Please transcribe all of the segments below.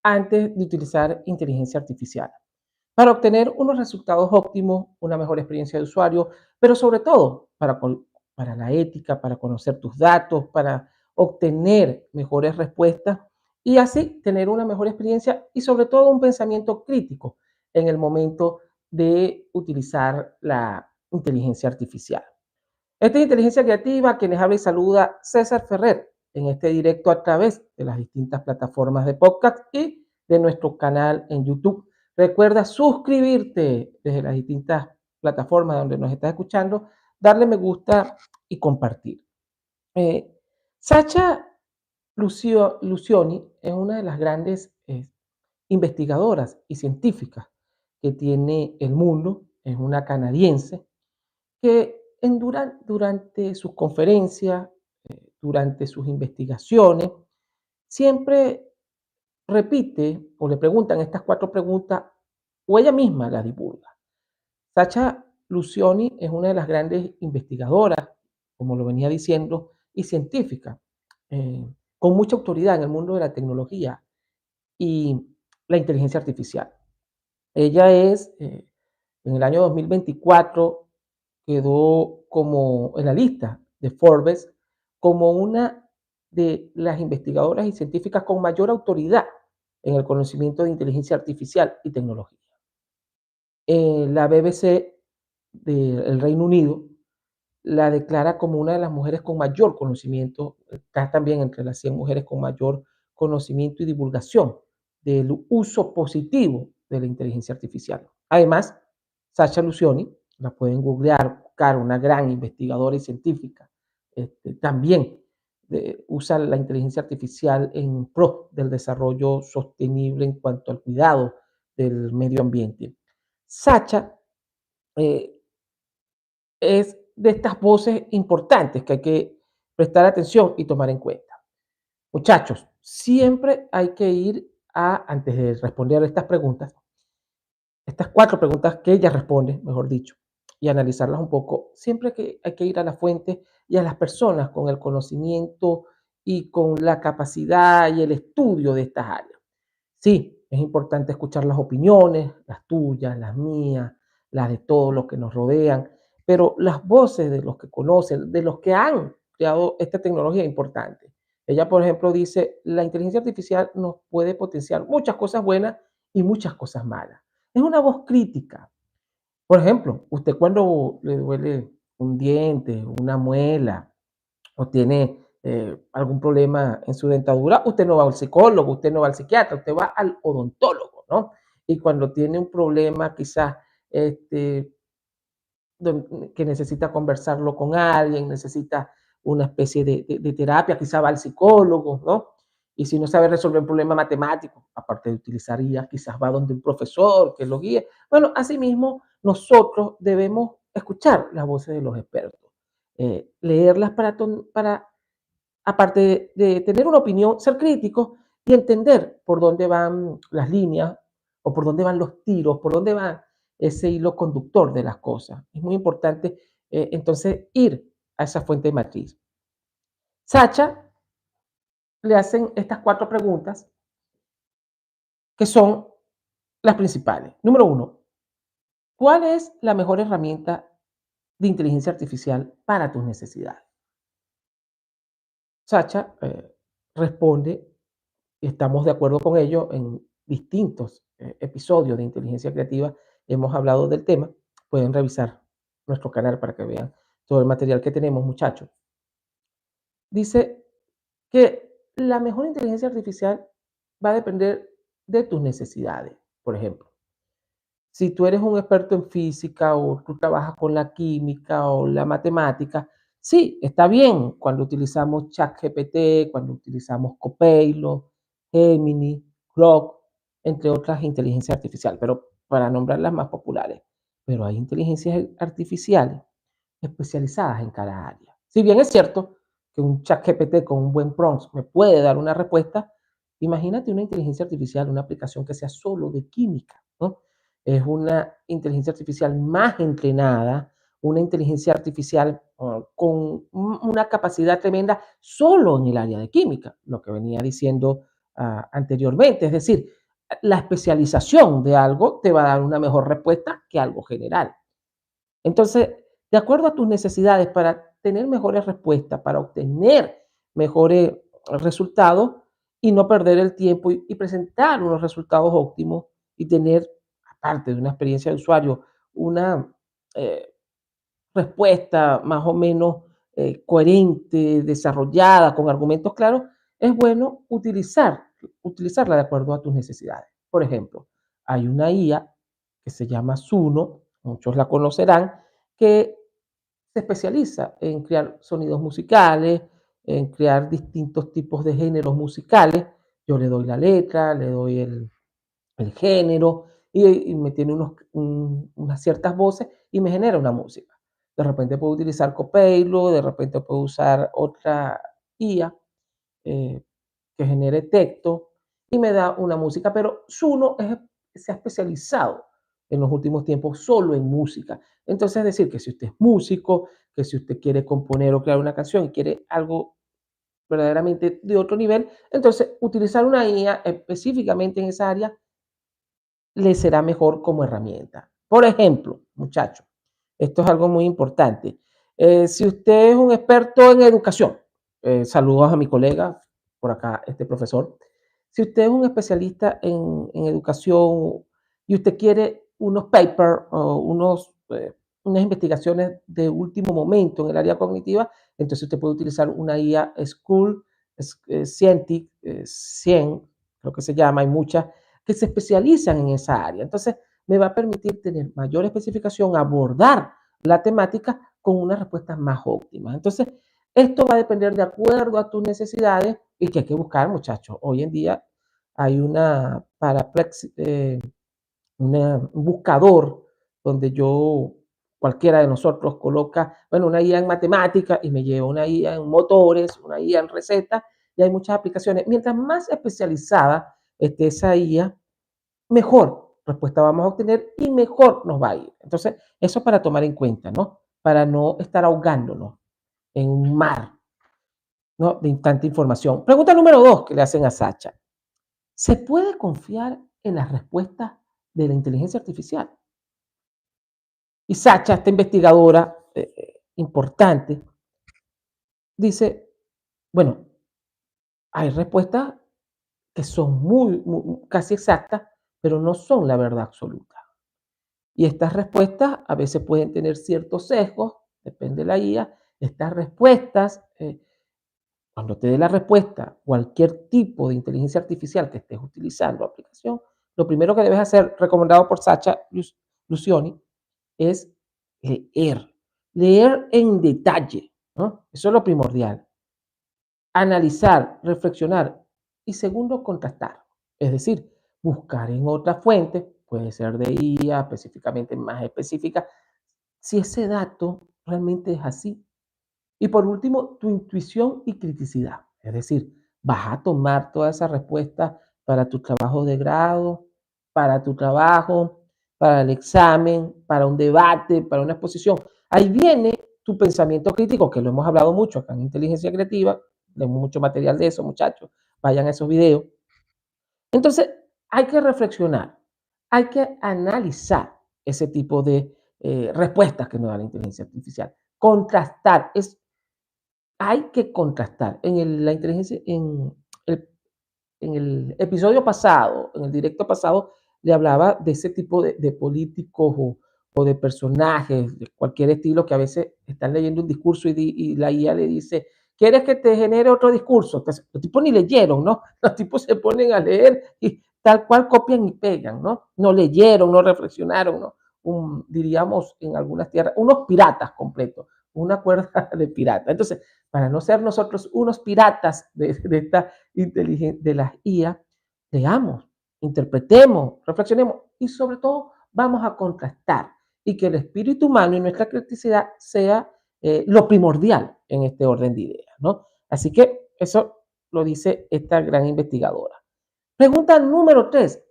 antes de utilizar inteligencia artificial, para obtener unos resultados óptimos, una mejor experiencia de usuario, pero sobre todo para la ética, para conocer tus datos, para obtener mejores respuestas y así tener una mejor experiencia y sobre todo un pensamiento crítico en el momento de utilizar la inteligencia artificial. Esta es Inteligencia Creativa, quienes habla y saluda César Ferrer en este directo a través de las distintas plataformas de podcast y de nuestro canal en YouTube. Recuerda suscribirte desde las distintas plataformas donde nos estás escuchando, darle me gusta y compartir. Eh, Sacha Lucioni es una de las grandes investigadoras y científicas que tiene el mundo, es una canadiense que durante sus conferencias, durante sus investigaciones, siempre repite o le preguntan estas 4 preguntas o ella misma las divulga. Sacha Lucioni es una de las grandes investigadoras, como lo venía diciendo, y científica, con mucha autoridad en el mundo de la tecnología y la inteligencia artificial. Ella en el año 2024, quedó como en la lista de Forbes como una de las investigadoras y científicas con mayor autoridad en el conocimiento de inteligencia artificial y tecnología. La BBC del Reino Unido la declara como una de las mujeres con mayor conocimiento, está también entre las 100 mujeres con mayor conocimiento y divulgación del uso positivo de la inteligencia artificial. Además, Sacha Lucioni, la pueden googlear, buscar, una gran investigadora y científica, también usa la inteligencia artificial en pro del desarrollo sostenible en cuanto al cuidado del medio ambiente. Sacha eh, es de estas voces importantes que hay que prestar atención y tomar en cuenta. Muchachos, siempre hay que ir antes de responder estas 4 preguntas que ella responde, mejor dicho, y analizarlas un poco, siempre que hay que ir a la fuente y a las personas con el conocimiento y con la capacidad y el estudio de estas áreas. Sí, es importante escuchar las opiniones, las tuyas, las mías, las de todos los que nos rodean, pero las voces de los que conocen, de los que han creado esta tecnología es importante. Ella, por ejemplo, dice, la inteligencia artificial nos puede potenciar muchas cosas buenas y muchas cosas malas. Es una voz crítica. Por ejemplo, usted cuando le duele un diente, una muela, o tiene algún problema en su dentadura, usted no va al psicólogo, usted no va al psiquiatra, usted va al odontólogo, ¿no? Y cuando tiene un problema quizás este, que necesita conversarlo con alguien, necesita una especie de terapia, quizá va al psicólogo, ¿no? Y si no sabe resolver un problema matemático, aparte de utilizar IA, quizás va donde un profesor que lo guíe. Bueno, asimismo, nosotros debemos escuchar las voces de los expertos, leerlas para, aparte de tener una opinión, ser críticos y entender por dónde van las líneas o por dónde van los tiros, por dónde va ese hilo conductor de las cosas. Es muy importante entonces ir a esa fuente matriz. Sacha le hacen estas 4 preguntas que son las principales. Número 1, ¿cuál es la mejor herramienta de inteligencia artificial para tus necesidades? Sacha responde, y estamos de acuerdo con ello, en distintos episodios de inteligencia creativa hemos hablado del tema. Pueden revisar nuestro canal para que vean todo el material que tenemos, muchachos. Dice que la mejor inteligencia artificial va a depender de tus necesidades. Por ejemplo, si tú eres un experto en física o tú trabajas con la química o la matemática, sí, está bien cuando utilizamos ChatGPT, cuando utilizamos Copilot, Gemini, Grok, entre otras inteligencias artificiales, pero para nombrar las más populares. Pero hay inteligencias artificiales especializadas en cada área. Si bien es cierto que un ChatGPT con un buen prompt me puede dar una respuesta, imagínate una inteligencia artificial, una aplicación que sea solo de química, ¿no? Es una inteligencia artificial más entrenada, una inteligencia artificial con una capacidad tremenda solo en el área de química, lo que venía diciendo anteriormente. Es decir, la especialización de algo te va a dar una mejor respuesta que algo general. Entonces, de acuerdo a tus necesidades, para tener mejores respuestas, para obtener mejores resultados y no perder el tiempo y presentar unos resultados óptimos y tener, aparte de una experiencia de usuario, una eh, respuesta más o menos coherente, desarrollada, con argumentos claros, es bueno utilizarla de acuerdo a tus necesidades. Por ejemplo, hay una IA que se llama Suno, muchos la conocerán, que se especializa en crear sonidos musicales, en crear distintos tipos de géneros musicales. Yo le doy la letra, le doy el género y me tiene unas ciertas voces y me genera una música. De repente puedo utilizar Copilot, de repente puedo usar otra IA eh, que genere texto y me da una música, pero Suno se ha especializado en los últimos tiempos solo en música. Entonces, es decir, que si usted es músico, que si usted quiere componer o crear una canción y quiere algo verdaderamente de otro nivel, entonces utilizar una IA específicamente en esa área le será mejor como herramienta. Por ejemplo, muchachos, esto es algo muy importante. Si usted es un experto en educación, saludos a mi colega por acá, este profesor. Si usted es un especialista en educación y usted quiere unos papers o unas investigaciones de último momento en el área cognitiva, entonces usted puede utilizar una IA School, Scientific, 100, creo que se llama, hay muchas que se especializan en esa área. Entonces, me va a permitir tener mayor especificación, abordar la temática con unas respuestas más óptimas. Entonces, esto va a depender de acuerdo a tus necesidades y que hay que buscar, muchachos. Hoy en día hay un buscador donde cualquiera de nosotros coloca, bueno, una IA en matemática y me lleva una IA en motores, una IA en recetas, y hay muchas aplicaciones. Mientras más especializada esté esa IA, mejor respuesta vamos a obtener y mejor nos va a ir. Entonces, eso para tomar en cuenta, ¿no? Para no estar ahogándonos en un mar, ¿no? De tanta información. Pregunta número 2 que le hacen a Sacha. ¿Se puede confiar en las respuestas de la inteligencia artificial? Y Sacha, esta investigadora importante, dice, bueno, hay respuestas que son casi exactas, pero no son la verdad absoluta. Y estas respuestas a veces pueden tener ciertos sesgos, depende de la IA. Estas respuestas, cuando te dé la respuesta cualquier tipo de inteligencia artificial que estés utilizando, aplicación, lo primero que debes hacer, recomendado por Sacha Lucioni, es leer. Leer en detalle, ¿no? Eso es lo primordial. Analizar, reflexionar y segundo, contrastar. Es decir, buscar en otras fuentes, puede ser de IA, específicamente más específica, si ese dato realmente es así. Y por último, tu intuición y criticidad. Es decir, vas a tomar toda esa respuesta para tu trabajo de grado, para tu trabajo, para el examen, para un debate, para una exposición. Ahí viene tu pensamiento crítico, que lo hemos hablado mucho acá en Inteligencia Creativa. Tenemos mucho material de eso, muchachos. Vayan a esos videos. Entonces, hay que reflexionar, hay que analizar ese tipo de respuestas que nos da la inteligencia artificial. Contrastar, hay que contrastar. El, en el episodio pasado, en el directo pasado, le hablaba de ese tipo de políticos o de personajes de cualquier estilo que a veces están leyendo un discurso y la IA le dice, ¿quieres que te genere otro discurso? Entonces, los tipos ni leyeron, ¿no? Los tipos se ponen a leer y tal cual copian y pegan, ¿no? No leyeron, no reflexionaron, ¿no? Diríamos en algunas tierras, unos piratas completos, una cuerda de pirata. Entonces, para no ser nosotros unos piratas de las IA, leamos, interpretemos, reflexionemos y sobre todo vamos a contrastar y que el espíritu humano y nuestra criticidad sea lo primordial en este orden de ideas, ¿no? Así que eso lo dice esta gran investigadora. Pregunta número 3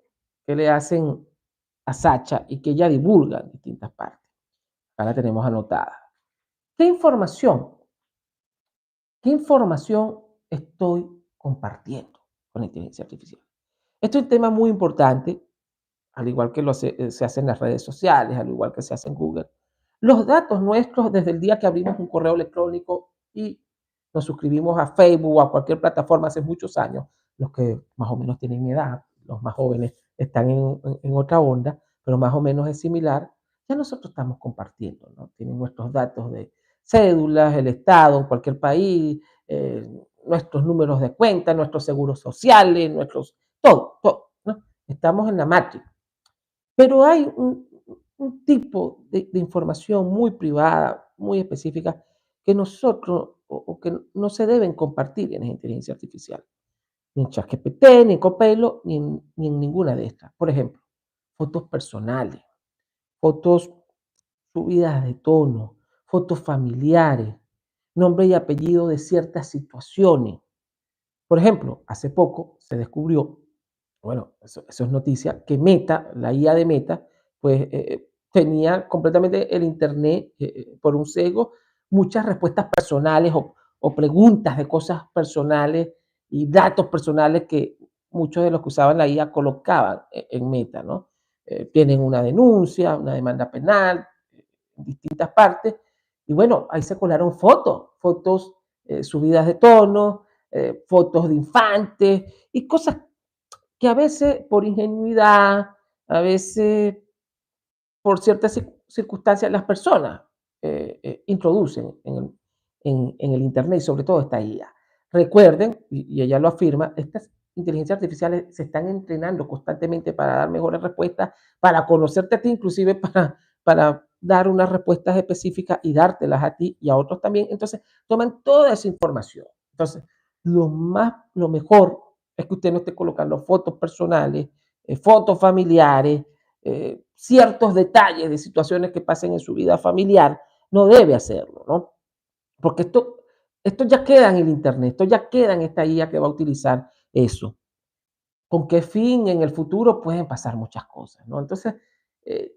que le hacen a Sacha y que ella divulga en distintas partes. Acá la tenemos anotada. ¿Qué información ¿Qué información estoy compartiendo? con la inteligencia artificial. Esto es un tema muy importante, al igual que se hace en las redes sociales, al igual que se hace en Google. Los datos nuestros, desde el día que abrimos un correo electrónico y nos suscribimos a Facebook o a cualquier plataforma hace muchos años, los que más o menos tienen mi edad, los más jóvenes están en otra onda, pero más o menos es similar, ya nosotros estamos compartiendo, ¿no? Tienen nuestros datos de cédulas, el Estado en cualquier país, nuestros números de cuenta, nuestros seguros sociales, todo, todo, ¿no? Estamos en la matrix. Pero hay un tipo de información muy privada, muy específica, que nosotros o que no se deben compartir en la inteligencia artificial, ni en ChatGPT, ni en Copilot, ni en ninguna de estas. Por ejemplo, fotos personales, fotos subidas de tono, fotos familiares, nombre y apellido de ciertas situaciones. Por ejemplo, hace poco se descubrió, bueno, eso es noticia, que Meta, la IA de Meta, pues tenía completamente el Internet por un sesgo, muchas respuestas personales o preguntas de cosas personales y datos personales que muchos de los que usaban la IA colocaban en Meta, ¿no? Tienen una denuncia, una demanda penal, en distintas partes, y bueno, ahí se colaron fotos subidas de tono, fotos de infantes y cosas que a veces por ingenuidad, a veces por ciertas circunstancias las personas introducen en el Internet y sobre todo esta IA. Recuerden, y ella lo afirma, estas inteligencias artificiales se están entrenando constantemente para dar mejores respuestas, para conocerte a ti, inclusive para dar unas respuestas específicas y dártelas a ti y a otros también. Entonces, toman toda esa información. Entonces, lo mejor es que usted no esté colocando fotos personales, fotos familiares, ciertos detalles de situaciones que pasen en su vida familiar, no debe hacerlo, ¿no? Porque esto ya queda en el Internet, esto ya queda en esta IA que va a utilizar eso. ¿Con qué fin? En el futuro pueden pasar muchas cosas, ¿no? Entonces,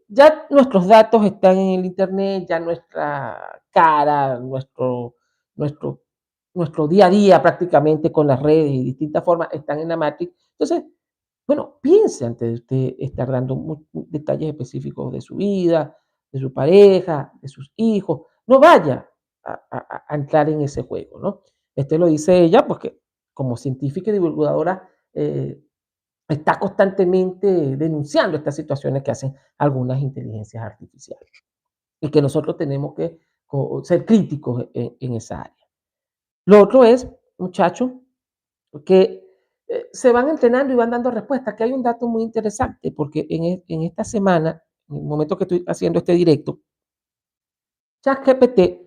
ya nuestros datos están en el Internet, ya nuestra cara, nuestro, nuestro día a día prácticamente con las redes y distintas formas están en la Matrix. Entonces, bueno, piense antes de usted estar dando detalles específicos de su vida, de su pareja, de sus hijos. No vaya a entrar en ese juego, ¿no? Este lo dice ella, porque como científica y divulgadora está constantemente denunciando estas situaciones que hacen algunas inteligencias artificiales y que nosotros tenemos que ser críticos en esa área. Lo otro es, muchachos, que se van entrenando y van dando respuestas, que hay un dato muy interesante, porque en esta semana, en el momento que estoy haciendo este directo, ChatGPT,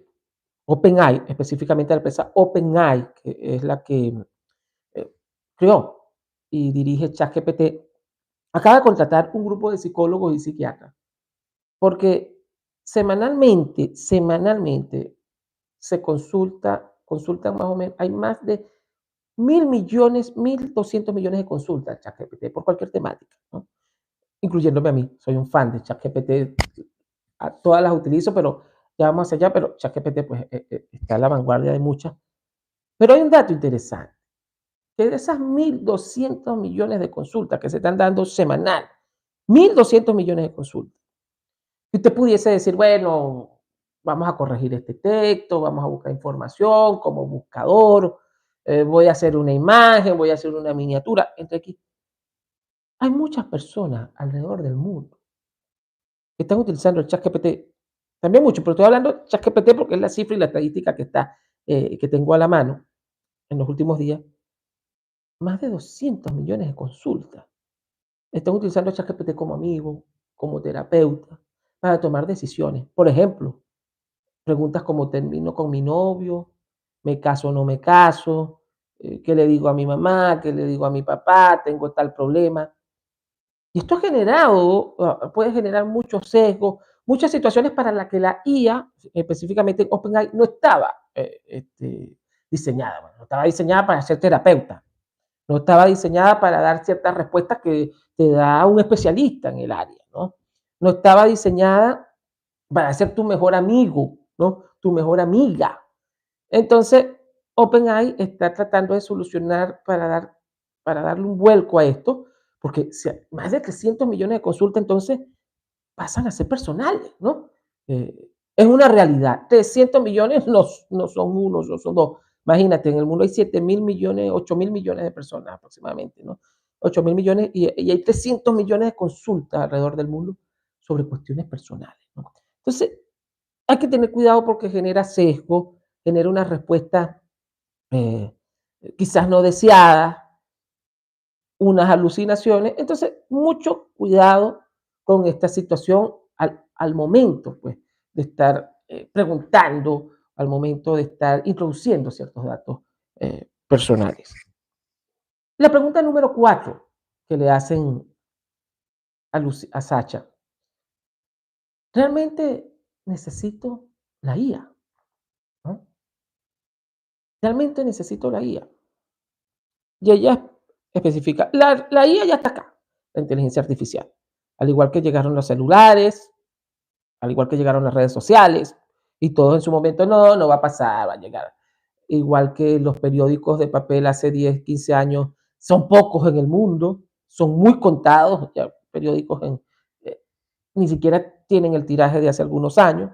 OpenAI, específicamente la empresa OpenAI, que es la que eh, creó y dirige ChatGPT, acaba de contratar un grupo de psicólogos y psiquiatras, porque semanalmente se consultan más o menos, hay más de 1.000 millones, 1.200 millones de consultas a ChatGPT por cualquier temática, ¿no? Incluyéndome a mí. Soy un fan de ChatGPT, a todas las utilizo, pero ya vamos hacia allá, pero ChatGPT pues, está a la vanguardia de muchas. Pero hay un dato interesante, que de esas 1.200 millones de consultas que se están dando semanal, 1.200 millones de consultas, y usted pudiese decir, bueno, vamos a corregir este texto, vamos a buscar información como buscador, voy a hacer una imagen, voy a hacer una miniatura, entre aquí. Hay muchas personas alrededor del mundo que están utilizando el ChatGPT, también mucho, pero estoy hablando de ChatGPT porque es la cifra y la estadística que tengo a la mano en los últimos días. Más de 200 millones de consultas están utilizando ChatGPT como amigo, como terapeuta, para tomar decisiones. Por ejemplo, preguntas como termino con mi novio, me caso o no me caso, qué le digo a mi mamá, qué le digo a mi papá, tengo tal problema. Y esto ha generado, puede generar muchos sesgos, muchas situaciones para las que la IA, específicamente OpenAI, no estaba diseñada. Bueno, no estaba diseñada para ser terapeuta, no estaba diseñada para dar ciertas respuestas que te da un especialista en el área, ¿no? No estaba diseñada para ser tu mejor amigo, ¿no? Tu mejor amiga. Entonces, OpenAI está tratando de solucionar para darle un vuelco a esto, porque si más de 300 millones de consultas, entonces pasan a ser personales, ¿no? Es una realidad. 300 millones no son uno, no son dos. Imagínate, en el mundo hay 7.000 millones, 8.000 millones de personas aproximadamente, ¿no? 8.000 millones y hay 300 millones de consultas alrededor del mundo sobre cuestiones personales, ¿no? Entonces, hay que tener cuidado porque genera sesgo, genera una respuesta eh, quizás no deseadas, unas alucinaciones. Entonces, mucho cuidado con esta situación al momento, pues, de estar preguntando, al momento de estar introduciendo ciertos datos personales. La pregunta número 4 que le hacen a Sacha, ¿realmente necesito la IA? ¿No? ¿Realmente necesito la IA? Y ella especifica, la IA ya está acá, la inteligencia artificial. Al igual que llegaron los celulares, al igual que llegaron las redes sociales, y todo en su momento, no, no va a pasar, va a llegar. Igual que los periódicos de papel hace 10, 15 años, son pocos en el mundo, son muy contados, ya periódicos eh, ni siquiera tienen el tiraje de hace algunos años,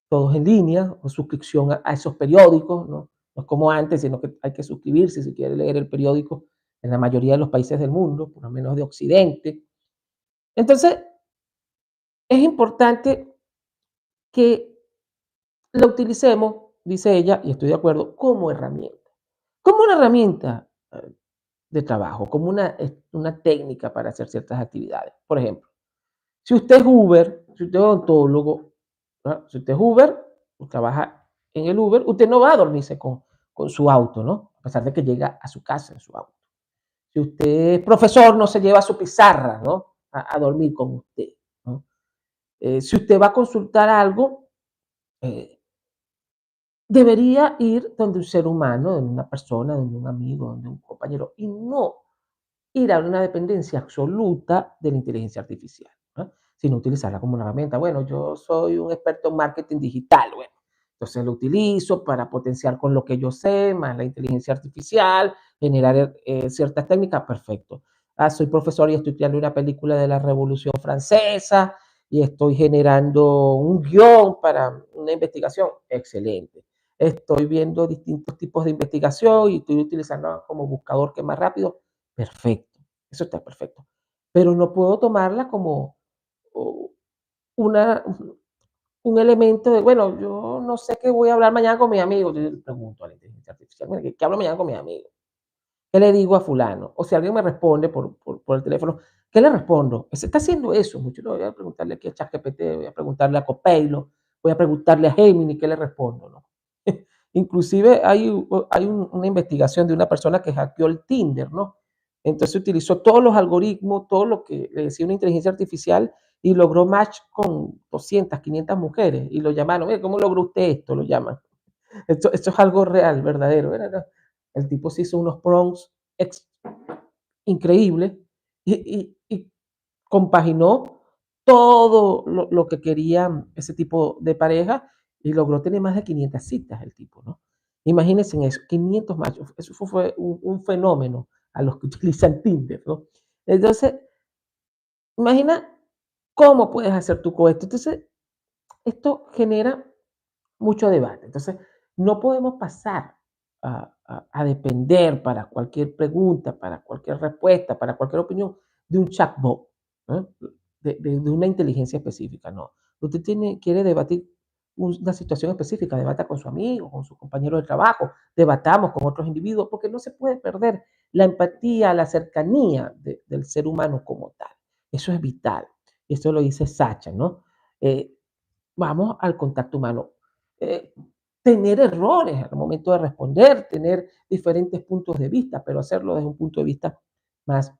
todos en línea, o suscripción a esos periódicos, ¿no? No es como antes, sino que hay que suscribirse si quiere leer el periódico en la mayoría de los países del mundo, por lo menos de Occidente. Entonces, es importante que la utilicemos, dice ella, y estoy de acuerdo, como herramienta. Como una herramienta de trabajo, como una técnica para hacer ciertas actividades. Por ejemplo, si usted es Uber, si usted es odontólogo, ¿no? Si usted es Uber, trabaja en el Uber, usted no va a dormirse con su auto, ¿no? A pesar de que llega a su casa en su auto. Si usted es profesor, no se lleva su pizarra, ¿no? A dormir con usted, ¿no? Si usted va a consultar algo, eh, debería ir donde un ser humano, donde una persona, donde un amigo, donde un compañero, y no ir a una dependencia absoluta de la inteligencia artificial, ¿no? Sino utilizarla como una herramienta. Bueno, yo soy un experto en marketing digital, bueno, entonces lo utilizo para potenciar con lo que yo sé, más la inteligencia artificial, generar ciertas técnicas, perfecto. Ah, soy profesor y estoy creando una película de la Revolución Francesa y estoy generando un guión para una investigación, excelente. Estoy viendo distintos tipos de investigación y estoy utilizando como buscador que es más rápido, perfecto, eso está perfecto. Pero no puedo tomarla como u una un elemento de, bueno, yo no sé qué voy a hablar mañana con mis amigos. Yo le pregunto a la inteligencia artificial, mira, ¿qué hablo mañana con mis amigos? ¿Qué le digo a fulano? O si alguien me responde por el teléfono, ¿qué le respondo? Se está haciendo eso mucho. No, voy a preguntarle aquí a ChatGPT, voy a preguntarle a Copilot, voy a preguntarle a Gemini, ¿qué le respondo? ¿No? Inclusive hay una investigación de una persona que hackeó el Tinder, ¿no? Entonces utilizó todos los algoritmos, todo lo que le decía una inteligencia artificial y logró match con 200, 500 mujeres y lo llamaron, mire, ¿cómo logró usted esto? Lo llaman. Esto es algo real, verdadero. El tipo se hizo unos prompts increíbles y compaginó todo lo que quería ese tipo de pareja y logró tener más de 500 citas el tipo, ¿no? Imagínense en eso, 500 machos. Eso fue un fenómeno a los que utilizan Tinder, ¿no? Entonces, imagina cómo puedes hacer tú con esto. Entonces, esto genera mucho debate. Entonces, no podemos pasar a depender para cualquier pregunta, para cualquier respuesta, para cualquier opinión de un chatbot, ¿no? De una inteligencia específica, no. Usted quiere debatir una situación específica, debata con su amigo, con su compañero de trabajo, debatamos con otros individuos, porque no se puede perder la empatía, la cercanía del ser humano como tal. Eso es vital. Eso lo dice Sacha, ¿no? Eh, Vamos al contacto humano. Eh, Tener errores al momento de responder, tener diferentes puntos de vista, pero hacerlo desde un punto de vista más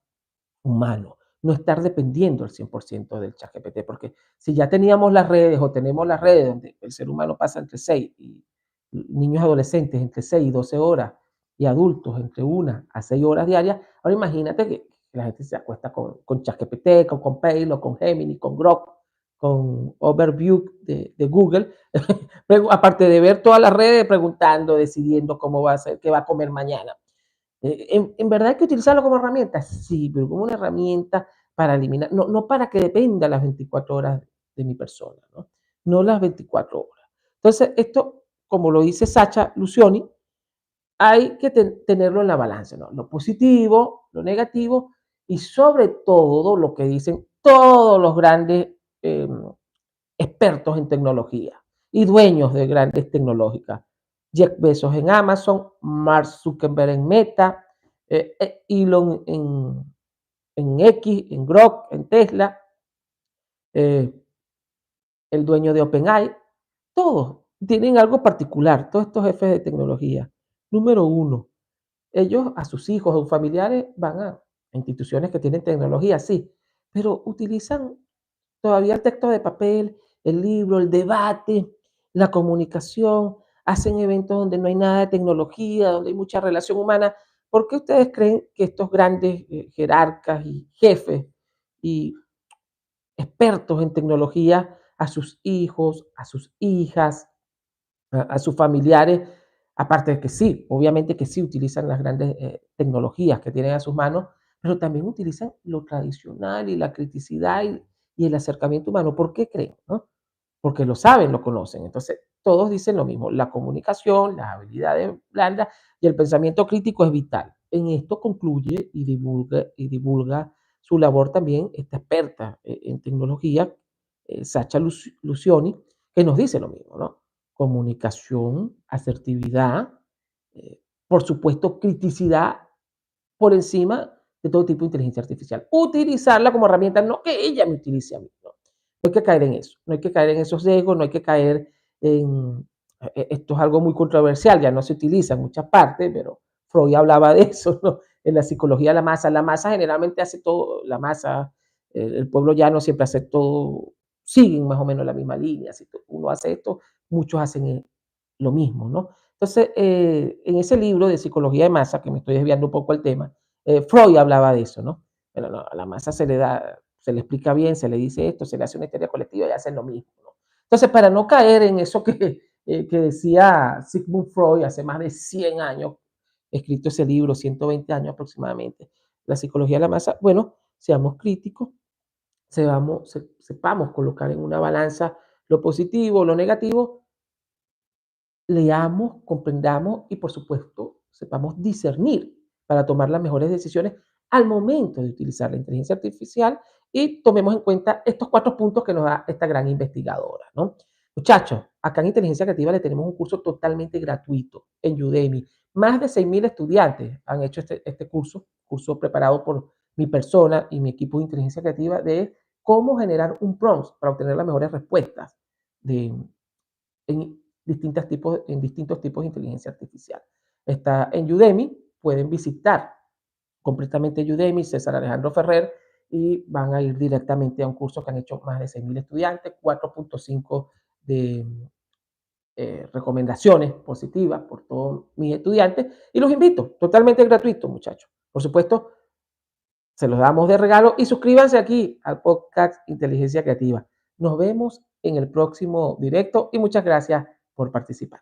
humano. No estar dependiendo al 100% del ChatGPT, porque si ya teníamos las redes o tenemos las redes donde el ser humano pasa entre 6 y niños adolescentes entre 6 y 12 horas y adultos entre 1 a 6 horas diarias, ahora imagínate que la gente se acuesta con ChatGPT, con Copilot, con Gemini, con Grok, con Overview de Google, aparte de ver todas las redes, preguntando, decidiendo cómo va a ser, qué va a comer mañana. ¿En verdad hay que utilizarlo como herramienta? Sí, pero como una herramienta para eliminar, no para que dependa las 24 horas de mi persona, ¿no? No las 24 horas. Entonces, esto, como lo dice Sacha Lucioni, hay que tenerlo en la balanza, ¿no? Lo positivo, lo negativo y sobre todo lo que dicen todos los grandes expertos en tecnología y dueños de grandes tecnológicas. Jeff Bezos en Amazon, Mark Zuckerberg en Meta, Elon en X, en Grok, en Tesla, eh, el dueño de OpenAI, todos tienen algo particular, todos estos jefes de tecnología. Número uno, ellos a sus hijos o familiares van a instituciones que tienen tecnología, sí, pero utilizan todavía el texto de papel, el libro, el debate, la comunicación, hacen eventos donde no hay nada de tecnología, donde hay mucha relación humana. ¿Por qué ustedes creen que estos grandes jerarcas y jefes y expertos en tecnología a sus hijos, a sus hijas, a sus familiares, aparte de que sí, obviamente que sí utilizan las grandes tecnologías que tienen a sus manos, pero también utilizan lo tradicional y la criticidad y el acercamiento humano? ¿Por qué creen? ¿No? Porque lo saben, lo conocen. Entonces, todos dicen lo mismo, la comunicación, las habilidades blandas y el pensamiento crítico es vital. En esto concluye y divulga su labor también esta experta en tecnología, Sacha Lucioni, que nos dice lo mismo, ¿no? Comunicación, asertividad, por supuesto, criticidad por encima de todo tipo de inteligencia artificial. Utilizarla como herramienta, no que ella me utilice a mí, ¿no? No hay que caer en eso, no hay que caer en esos egos, no hay que caer en... Esto es algo muy controversial, ya no se utiliza en muchas partes, pero Freud hablaba de eso, ¿no? En la psicología de la masa generalmente hace todo, la masa, el pueblo llano siempre hace todo, siguen más o menos la misma línea, si uno hace esto, muchos hacen lo mismo, ¿no? Entonces, en ese libro de psicología de masa, que me estoy desviando un poco el tema, Freud hablaba de eso, ¿no? Bueno, no, a la masa se le da, se le explica bien, se le dice esto, se le hace una histeria colectiva y hacen lo mismo, ¿no? Entonces, para no caer en eso que decía Sigmund Freud hace más de 100 años, escrito ese libro, 120 años aproximadamente, la psicología de la masa, bueno, seamos críticos, sepamos colocar en una balanza lo positivo, lo negativo, leamos, comprendamos y por supuesto sepamos discernir para tomar las mejores decisiones al momento de utilizar la inteligencia artificial y tomemos en cuenta estos 4 puntos que nos da esta gran investigadora, ¿no? Muchachos, acá en Inteligencia Creativa le tenemos un curso totalmente gratuito en Udemy. Más de 6.000 estudiantes han hecho este curso preparado por mi persona y mi equipo de Inteligencia Creativa de cómo generar un prompt para obtener las mejores respuestas de, en distintos tipos de inteligencia artificial. Está en Udemy, pueden visitar completamente Udemy, César Alejandro Ferrer, y van a ir directamente a un curso que han hecho más de 6.000 estudiantes, 4.5 de recomendaciones positivas por todos mis estudiantes, y los invito, totalmente gratuito, muchachos. Por supuesto, se los damos de regalo y suscríbanse aquí al podcast Inteligencia Creativa. Nos vemos en el próximo directo y muchas gracias por participar.